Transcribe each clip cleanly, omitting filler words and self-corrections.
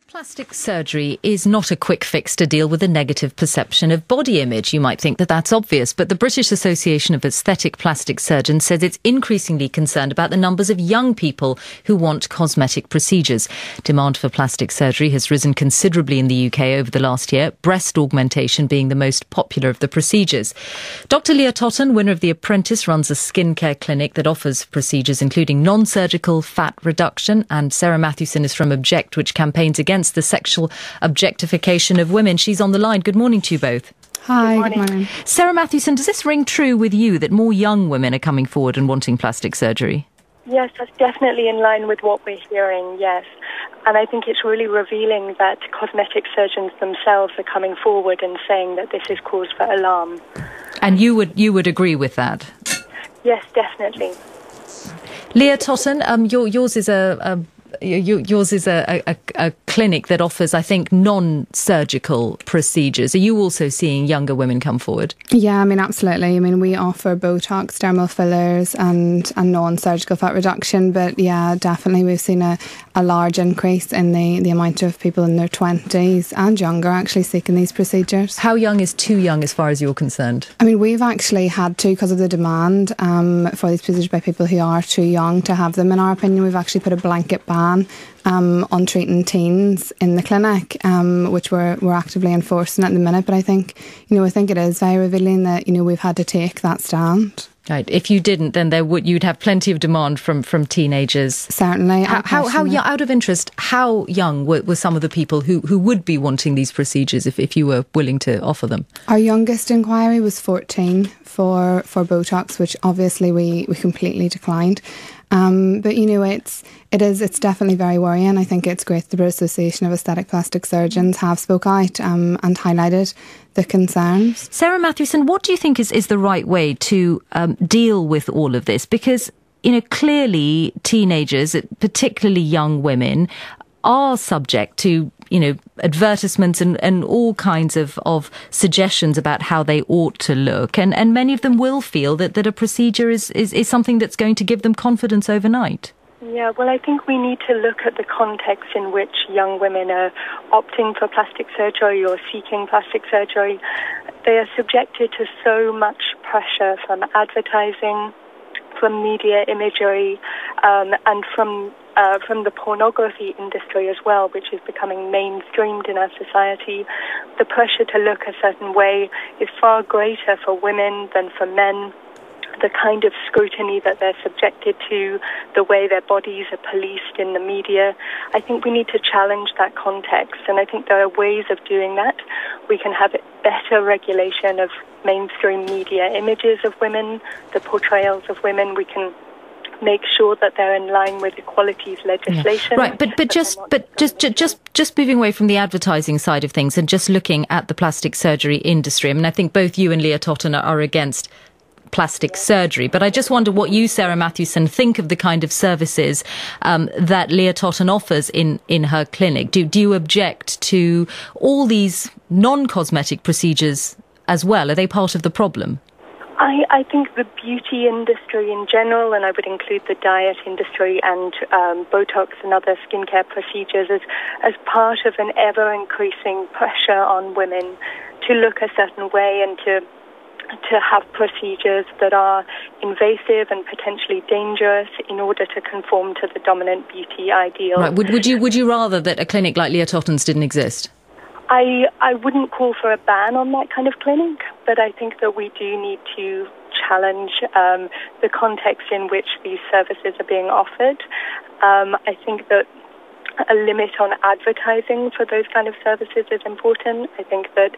Plastic surgery is not a quick fix to deal with a negative perception of body image. You might think that that's obvious, but the British Association of Aesthetic Plastic Surgeons says it's increasingly concerned about the numbers of young people who want cosmetic procedures. Demand for plastic surgery has risen considerably in the UK over the last year, breast augmentation being the most popular of the procedures. Dr. Leah Totten, winner of The Apprentice, runs a skincare clinic that offers procedures including non-surgical fat reduction, and Sarah Matthewson is from Object, which campaigns against the sexual objectification of women. She's on the line. Good morning to you both. Hi, good morning. Sarah Matthewson, does this ring true with you that more young women are coming forward and wanting plastic surgery? Yes, that's definitely in line with what we're hearing, yes. And I think it's really revealing that cosmetic surgeons themselves are coming forward and saying that this is cause for alarm. And you would agree with that? Yes, definitely. Leah Totten, yours is a clinic that offers, I think, non-surgical procedures. Are you also seeing younger women come forward? Yeah, I mean, absolutely. I mean, we offer Botox, dermal fillers and non-surgical fat reduction. But yeah, definitely we've seen a large increase in the amount of people in their 20s and younger actually seeking these procedures. How young is too young as far as you're concerned? I mean, we've actually had to, because of the demand for these procedures by people who are too young to have them. In our opinion, we've actually put a blanket ban on treating teens in the clinic, which we're actively enforcing at the minute. But I think it is very revealing that we've had to take that stand. Right. If you didn't, then you'd have plenty of demand from teenagers. Certainly. How young, out of interest, how young were some of the people who would be wanting these procedures if you were willing to offer them? Our youngest inquiry was 14 for Botox, which obviously we completely declined. But it's definitely very worrying. I think it's great the British Association of Aesthetic Plastic Surgeons have spoke out and highlighted the concerns. Sarah Matthewson, what do you think is the right way to deal with all of this? Because clearly teenagers, particularly young women, are subject to advertisements and all kinds of suggestions about how they ought to look. And many of them will feel that a procedure is something that's going to give them confidence overnight. Yeah, well, I think we need to look at the context in which young women are opting for plastic surgery or seeking plastic surgery. They are subjected to so much pressure from advertising, from media imagery, and from the pornography industry as well, which is becoming mainstreamed in our society. The pressure to look a certain way is far greater for women than for men. The kind of scrutiny that they're subjected to, the way their bodies are policed in the media, I think we need to challenge that context. And I think there are ways of doing that. We can have better regulation of mainstream media images of women, the portrayals of women. We can make sure that they're in line with equalities legislation. Yeah. Right, but just moving away from the advertising side of things and just looking at the plastic surgery industry. I mean, I think both you and Leah Totten are against plastic surgery, but I just wonder what you, Sarah Matthewson, think of the kind of services that Leah Totten offers in her clinic. Do you object to all these non-cosmetic procedures as well? Are they part of the problem? I think the beauty industry in general, and I would include the diet industry and Botox and other skincare procedures as part of an ever-increasing pressure on women to look a certain way and to have procedures that are invasive and potentially dangerous in order to conform to the dominant beauty ideal. Right. Would you rather that a clinic like Leah Totten's didn't exist? I wouldn't call for a ban on that kind of clinic, but I think that we do need to challenge the context in which these services are being offered. I think that a limit on advertising for those kind of services is important. I think that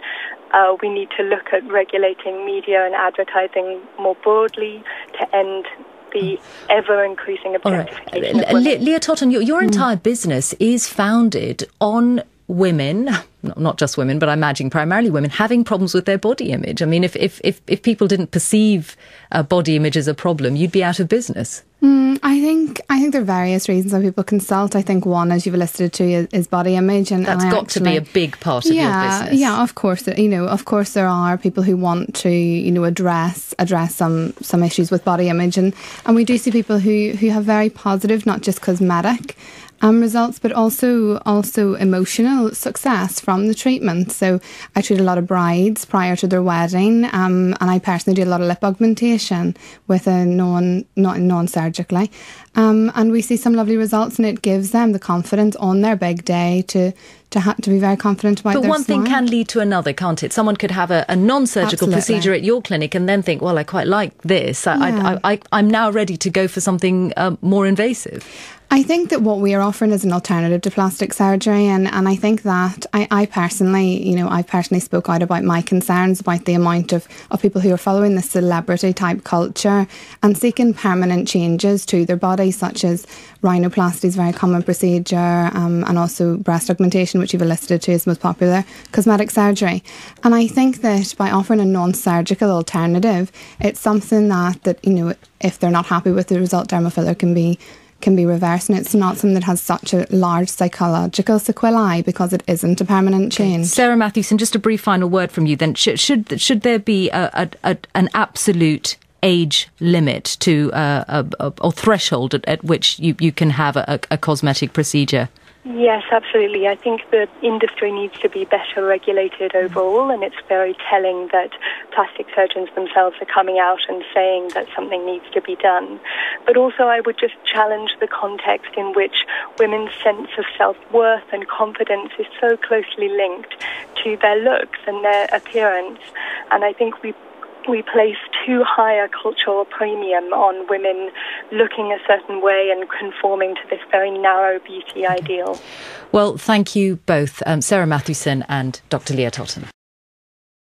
we need to look at regulating media and advertising more broadly to end the ever-increasing objectification of women. Leah Totten, your entire business is founded on women, not just women, but I imagine primarily women, having problems with their body image. I mean, if people didn't perceive body image as a problem, you'd be out of business. I think there are various reasons why people consult. I think one, as you've listed to, is body image, and that's got to be a big part of your business. Yeah, of course. Of course, there are people who want to address some issues with body image, and we do see people who have very positive, not just cosmetic, results, but also emotional success from the treatment. So I treat a lot of brides prior to their wedding, and I personally do a lot of lip augmentation with a non-surgically, and we see some lovely results, and it gives them the confidence on their big day to be very confident about their smile. But one thing can lead to another, can't it? Someone could have a non-surgical procedure at your clinic and then think, well, I quite like this. I'm now ready to go for something more invasive. I think that what we are offering is an alternative to plastic surgery, and I think that I personally spoke out about my concerns about the amount of people who are following the celebrity type culture and seeking permanent changes to their body, such as rhinoplasty is a very common procedure, and also breast augmentation, which you've listed to as most popular, cosmetic surgery. And I think that by offering a non-surgical alternative, it's something that if they're not happy with the result, dermal filler can be reversed, and it's not something that has such a large psychological sequelae because it isn't a permanent change. Sarah Matthewson, just a brief final word from you then. Should there be an absolute age limit to or threshold at which you can have a cosmetic procedure? Yes, absolutely. I think the industry needs to be better regulated overall, and it's very telling that plastic surgeons themselves are coming out and saying that something needs to be done. But also I would just challenge the context in which women's sense of self-worth and confidence is so closely linked to their looks and their appearance. And I think we place too high a cultural premium on women looking a certain way and conforming to this very narrow beauty ideal. Well, thank you both, Sarah Matthewson and Dr. Leah Totten.